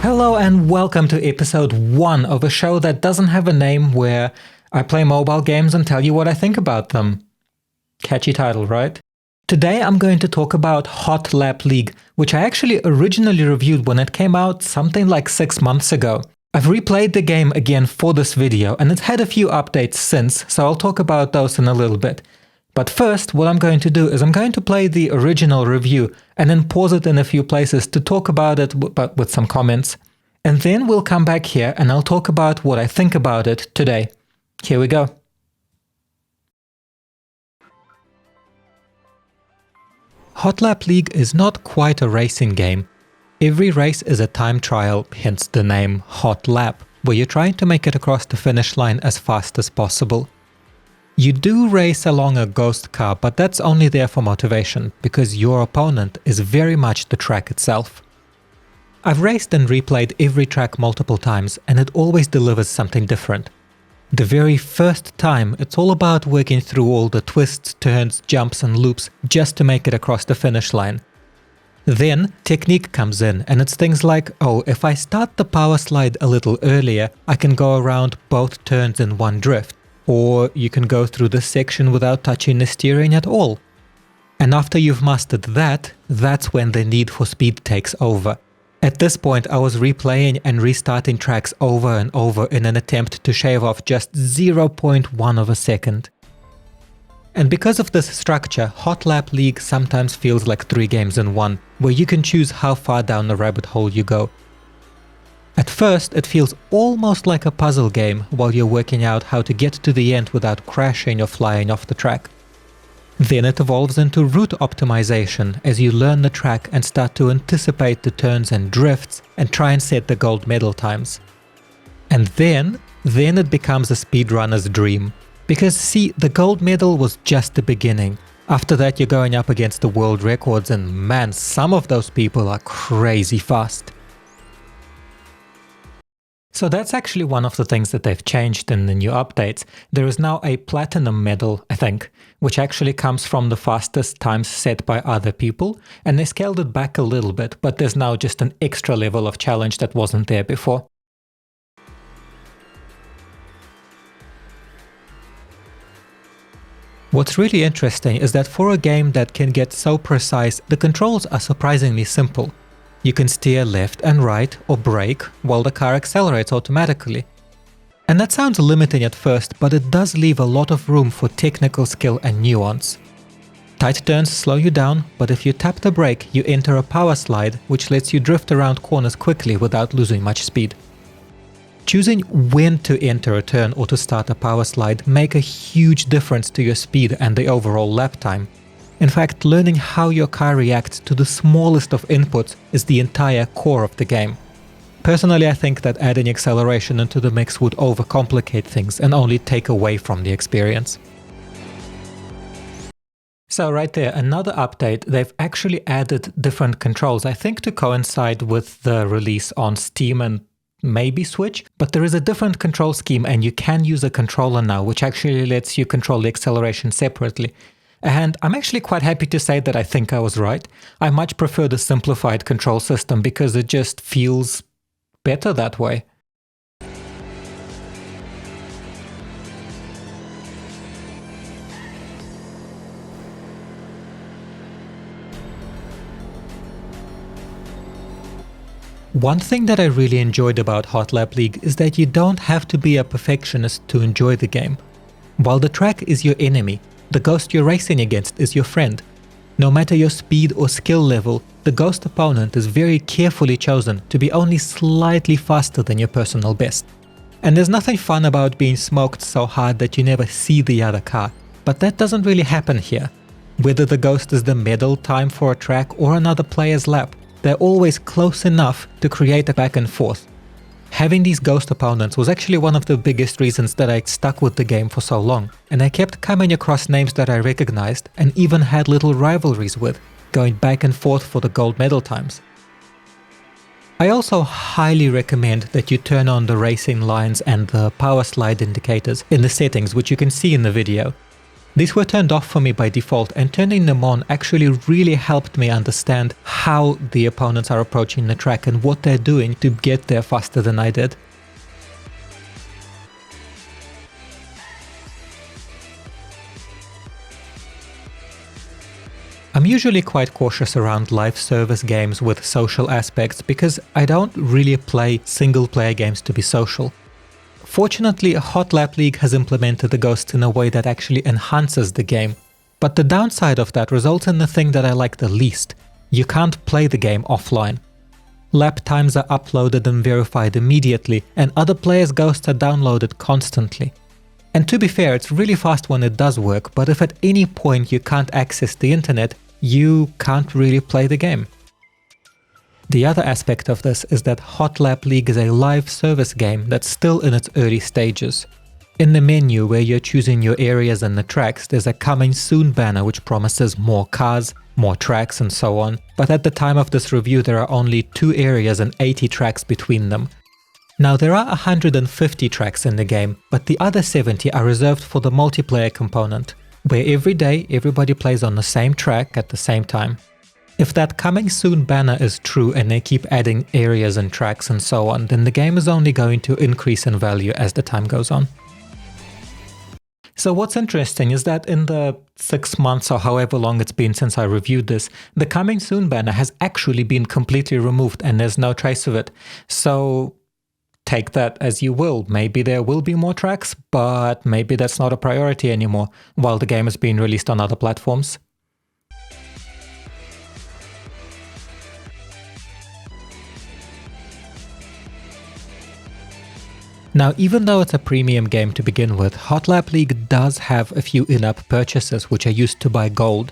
Hello and welcome to episode 1 of a show that doesn't have a name, where I play mobile games and tell you what I think about them. Catchy title, right? Today I'm going to talk about Hot Lap League, which I actually originally reviewed when it came out something like 6 months ago. I've replayed the game again for this video and it's had a few updates since, so I'll talk about those in a little bit. But first, what I'm going to do is I'm going to play the original review and then pause it in a few places to talk about it, but with some comments. And then we'll come back here and I'll talk about what I think about it today. Here we go. Hot Lap League is not quite a racing game. Every race is a time trial, hence the name Hot Lap, where you're trying to make it across the finish line as fast as possible. You do race along a ghost car, but that's only there for motivation, because your opponent is very much the track itself. I've raced and replayed every track multiple times, and it always delivers something different. The very first time, it's all about working through all the twists, turns, jumps and loops just to make it across the finish line. Then, technique comes in, and it's things like, oh, if I start the power slide a little earlier, I can go around both turns in one drift. Or you can go through this section without touching the steering at all. And after you've mastered that, that's when the need for speed takes over. At this point I was replaying and restarting tracks over and over in an attempt to shave off just 0.1 of a second. And because of this structure, Hot Lap League sometimes feels like 3 games in one, where you can choose how far down the rabbit hole you go. At first, it feels almost like a puzzle game while you're working out how to get to the end without crashing or flying off the track. Then it evolves into route optimization as you learn the track and start to anticipate the turns and drifts and try and set the gold medal times. And then it becomes a speedrunner's dream. Because see, the gold medal was just the beginning. After that you're going up against the world records, and man, some of those people are crazy fast. So that's actually one of the things that they've changed in the new updates. There is now a platinum medal, I think, which actually comes from the fastest times set by other people, and they scaled it back a little bit, but there's now just an extra level of challenge that wasn't there before. What's really interesting is that for a game that can get so precise, the controls are surprisingly simple. You can steer left and right or brake while the car accelerates automatically. And that sounds limiting at first, but it does leave a lot of room for technical skill and nuance. Tight turns slow you down, but if you tap the brake, you enter a power slide, which lets you drift around corners quickly without losing much speed. Choosing when to enter a turn or to start a power slide make a huge difference to your speed and the overall lap time. In fact, learning how your car reacts to the smallest of inputs is the entire core of the game. Personally, I think that adding acceleration into the mix would overcomplicate things and only take away from the experience. So right there, another update, they've actually added different controls, I think to coincide with the release on Steam and maybe Switch, but there is a different control scheme and you can use a controller now, which actually lets you control the acceleration separately. And I'm actually quite happy to say that I think I was right. I much prefer the simplified control system because it just feels better that way. One thing that I really enjoyed about Hot Lap League is that you don't have to be a perfectionist to enjoy the game. While the track is your enemy, the ghost you're racing against is your friend. No matter your speed or skill level, the ghost opponent is very carefully chosen to be only slightly faster than your personal best. And there's nothing fun about being smoked so hard that you never see the other car, but that doesn't really happen here. Whether the ghost is the medal time for a track or another player's lap, they're always close enough to create a back and forth. Having these ghost opponents was actually one of the biggest reasons that I stuck with the game for so long, and I kept coming across names that I recognized and even had little rivalries with, going back and forth for the gold medal times. I also highly recommend that you turn on the racing lines and the power slide indicators in the settings, which you can see in the video. These were turned off for me by default, and turning them on actually really helped me understand how the opponents are approaching the track and what they're doing to get there faster than I did. I'm usually quite cautious around live service games with social aspects because I don't really play single player games to be social. Fortunately, Hot Lap League has implemented the ghosts in a way that actually enhances the game, but the downside of that results in the thing that I like the least: you can't play the game offline. Lap times are uploaded and verified immediately, and other players' ghosts are downloaded constantly. And to be fair, it's really fast when it does work, but if at any point you can't access the internet, you can't really play the game. The other aspect of this is that Hot Lap League is a live service game that's still in its early stages. In the menu where you're choosing your areas and the tracks, there's a coming soon banner which promises more cars, more tracks and so on, but at the time of this review there are only 2 areas and 80 tracks between them. Now there are 150 tracks in the game, but the other 70 are reserved for the multiplayer component, where every day everybody plays on the same track at the same time. If that coming soon banner is true and they keep adding areas and tracks and so on, then the game is only going to increase in value as the time goes on. So what's interesting is that in the 6 months or however long it's been since I reviewed this, the coming soon banner has actually been completely removed and there's no trace of it. So take that as you will. Maybe there will be more tracks, but maybe that's not a priority anymore while the game is being released on other platforms. Now, even though it's a premium game to begin with, Hot Lap League does have a few in-app purchases which are used to buy gold.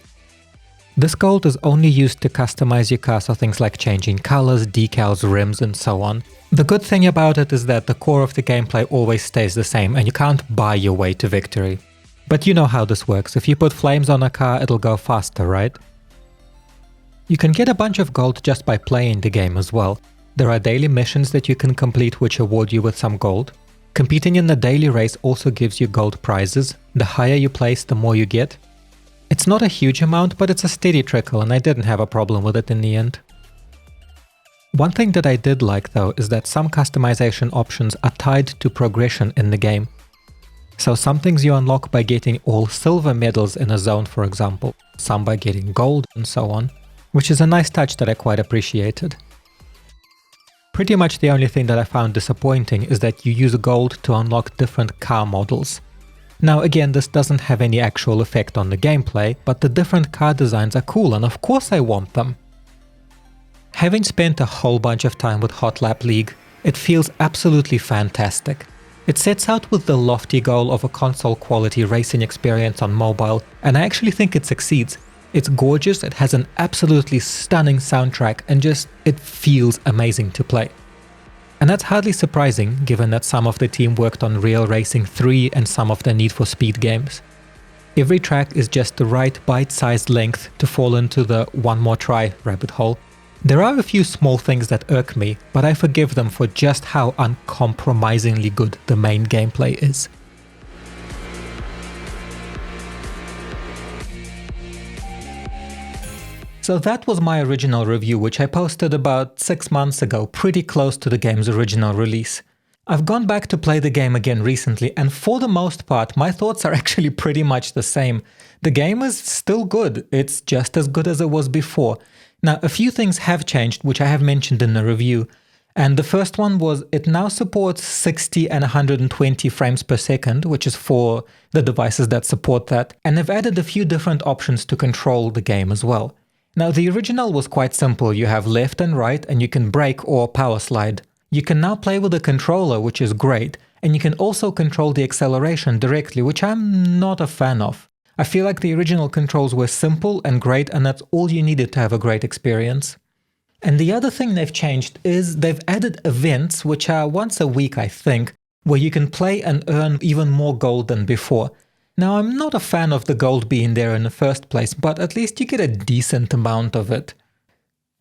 This gold is only used to customize your car, so things like changing colors, decals, rims and so on. The good thing about it is that the core of the gameplay always stays the same and you can't buy your way to victory. But you know how this works: if you put flames on a car, it'll go faster, right? You can get a bunch of gold just by playing the game as well. There are daily missions that you can complete which award you with some gold. Competing in the daily race also gives you gold prizes. The higher you place, the more you get. It's not a huge amount, but it's a steady trickle and I didn't have a problem with it in the end. One thing that I did like though is that some customization options are tied to progression in the game. So some things you unlock by getting all silver medals in a zone, for example, some by getting gold and so on, which is a nice touch that I quite appreciated. Pretty much the only thing that I found disappointing is that you use gold to unlock different car models. Now again, this doesn't have any actual effect on the gameplay, but the different car designs are cool and of course I want them. Having spent a whole bunch of time with Hot Lap League, it feels absolutely fantastic. It sets out with the lofty goal of a console quality racing experience on mobile, and I actually think it succeeds. It's gorgeous, it has an absolutely stunning soundtrack, and it feels amazing to play. And that's hardly surprising, given that some of the team worked on Real Racing 3 and some of the Need for Speed games. Every track is just the right bite-sized length to fall into the one more try rabbit hole. There are a few small things that irk me, but I forgive them for just how uncompromisingly good the main gameplay is. So that was my original review, which I posted about 6 months ago, pretty close to the game's original release. I've gone back to play the game again recently, and for the most part, my thoughts are actually pretty much the same. The game is still good, it's just as good as it was before. Now, a few things have changed, which I have mentioned in the review, and the first one was it now supports 60 and 120 frames per second, which is for the devices that support that, and they've added a few different options to control the game as well. Now, the original was quite simple. You have left and right, and you can brake or power slide. You can now play with a controller, which is great, and you can also control the acceleration directly, which I'm not a fan of. I feel like the original controls were simple and great, and that's all you needed to have a great experience. And the other thing they've changed is they've added events, which are once a week, I think, where you can play and earn even more gold than before. Now, I'm not a fan of the gold being there in the first place, but at least you get a decent amount of it.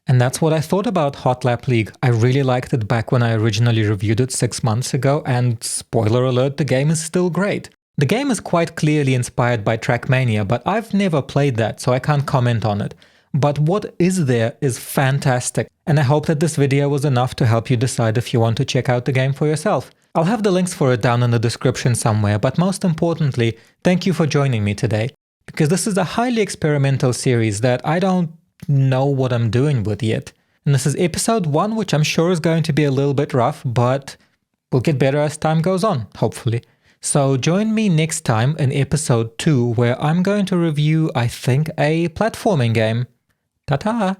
And that's what I thought about Hot Lap League. I really liked it back when I originally reviewed it 6 months ago, and spoiler alert, the game is still great. The game is quite clearly inspired by Trackmania, but I've never played that, so I can't comment on it. But what is there is fantastic, and I hope that this video was enough to help you decide if you want to check out the game for yourself. I'll have the links for it down in the description somewhere, but most importantly, thank you for joining me today, because this is a highly experimental series that I don't know what I'm doing with yet. And this is episode 1, which I'm sure is going to be a little bit rough, but will get better as time goes on, hopefully. So join me next time in episode 2, where I'm going to review, I think, a platforming game. Ta-ta!